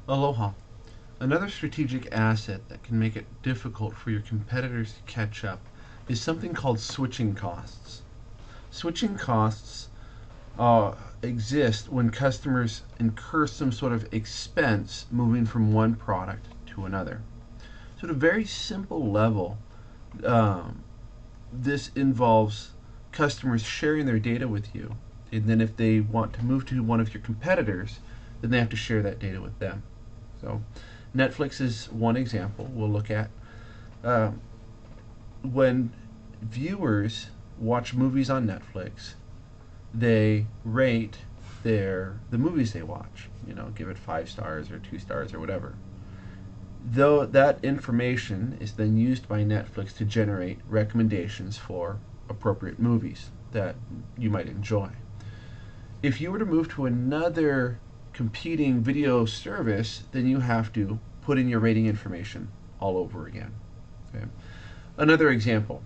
Aloha. Another strategic asset that can make it difficult for your competitors to catch up is something called switching costs. Switching costs exist when customers incur some sort of expense moving from one product to another. So, at a very simple level, um, this involves customers sharing their data with you. And then, if they want to move to one of your competitors, then they have to share that data with them. So, Netflix is one example we'll look at. Uh, when viewers watch movies on Netflix, they rate the movies they watch. Give it 5 stars or 2 stars or whatever. Though that information is then used by Netflix to generate recommendations for appropriate movies that you might enjoy. If you were to move to another competing video service, then you have to put in your rating information all over again. Okay? Another example,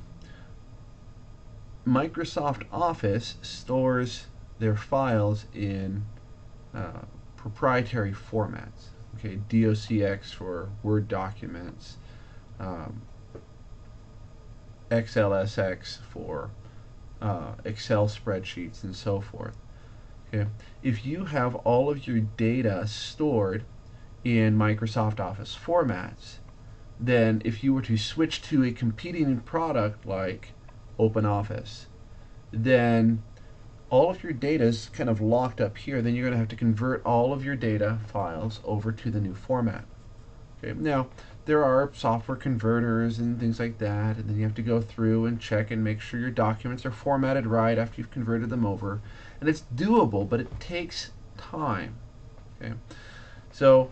Microsoft Office stores their files in proprietary formats. Okay, DOCX for Word documents, um, XLSX for Excel spreadsheets, and so forth. Okay, if you have all of your data stored in Microsoft Office formats, then if you were to switch to a competing product like OpenOffice, then all of your data is kind of locked up here. Then you're going to have to convert all of your data files over to the new format. Okay. Now, there are software converters and things like that, and then you have to go through and check and make sure your documents are formatted right after you've converted them over. And it's doable, but it takes time. Okay. So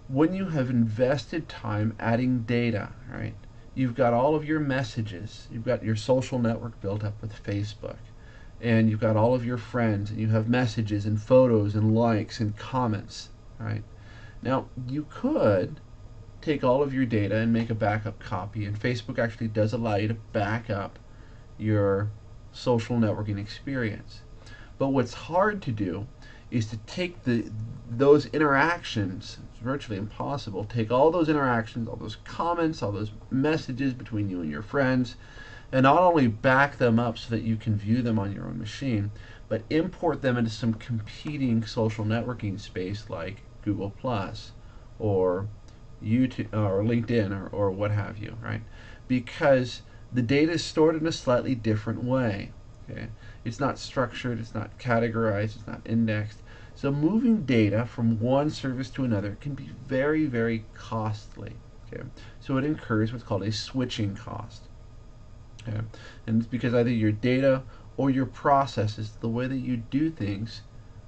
when you have invested time adding data, right, you've got all of your messages, you've got your social network built up with Facebook, and you've got all of your friends, and you have messages and photos and likes and comments, right? Now, you could take all of your data and make a backup copy, and Facebook actually does allow you to back up your social networking experience. But what's hard to do is to take those interactions, it's virtually impossible, take all those interactions, all those comments, all those messages between you and your friends, and not only back them up so that you can view them on your own machine, but import them into some competing social networking space like Google Plus or YouTube or LinkedIn or what have you, right? Because the data is stored in a slightly different way. Okay? It's not structured, it's not categorized, it's not indexed. So moving data from one service to another can be very, very costly. Okay? So it incurs what's called a switching cost. Okay? And it's because either your data or your processes, the way that you do things,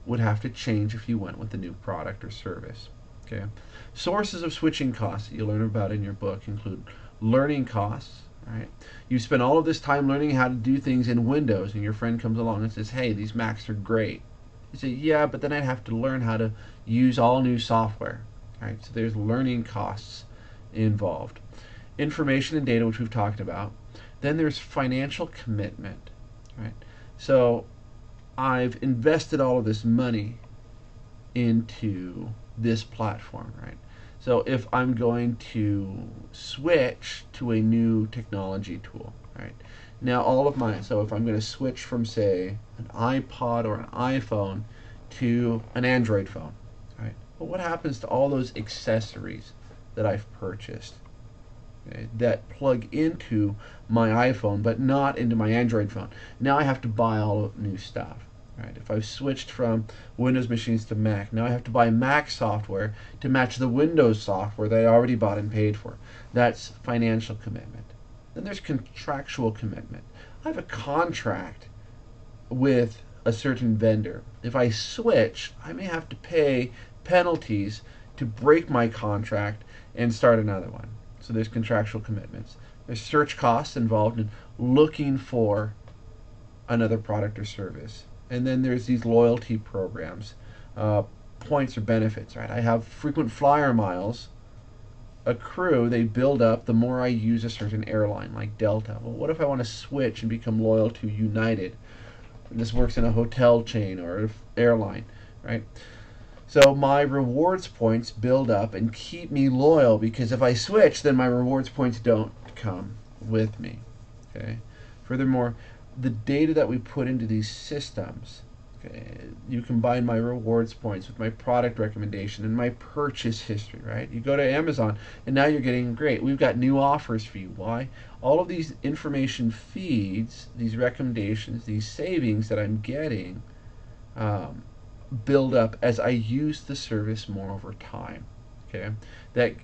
would have to change if you went with a new product or service. Okay? Sources of switching costs that you learn about in your book include learning costs. Right? You spend all of this time learning how to do things in Windows, and your friend comes along and says, "Hey, these Macs are great." You say, "Yeah, but then I'd have to learn how to use all new software." Right? So there's learning costs involved. Information and data, which we've talked about. Then there's financial commitment. Right? So I've invested all of this money into this platform, right? So if I'm going to switch to a new technology tool, right? Now all of my, so if I'm going to switch from say an iPod or an iPhone to an Android phone, right? Well, what happens to all those accessories that I've purchased, okay, that plug into my iPhone but not into my Android phone? Now I have to buy all of new stuff. Right. If I've switched from Windows machines to Mac, now I have to buy Mac software to match the Windows software that I already bought and paid for. That's financial commitment. Then there's contractual commitment. I have a contract with a certain vendor. If I switch, I may have to pay penalties to break my contract and start another one. So there's contractual commitments. There's search costs involved in looking for another product or service. And then there's these loyalty programs, points or benefits, right? I have frequent flyer miles accrue, they build up the more I use a certain airline, like Delta. Well, what if I want to switch and become loyal to United? And this works in a hotel chain or an airline, right? So my rewards points build up and keep me loyal, because if I switch, then my rewards points don't come with me. Okay. Furthermore, the data that we put into these systems, okay, you combine my rewards points with my product recommendation and my purchase history, right? You go to Amazon and now you're getting, great, we've got new offers for you. Why? All of these information feeds, these recommendations, these savings that I'm getting, build up as I use the service more over time. Okay, that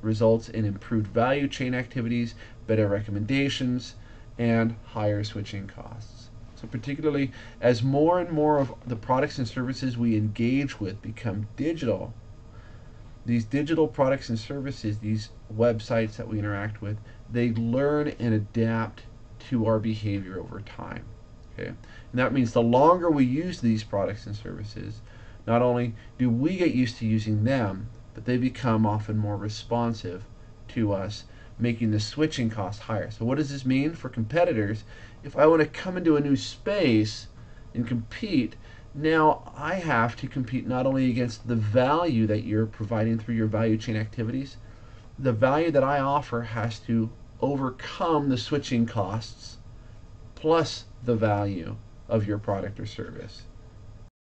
results in improved value chain activities, better recommendations, and higher switching costs. So particularly as more and more of the products and services we engage with become digital, these digital products and services, these websites that we interact with, they learn and adapt to our behavior over time. Okay? And that means the longer we use these products and services, not only do we get used to using them, but they become often more responsive to us, making the switching cost higher. So what does this mean for competitors? If I want to come into a new space and compete, now I have to compete not only against the value that you're providing through your value chain activities, the value that I offer has to overcome the switching costs plus the value of your product or service.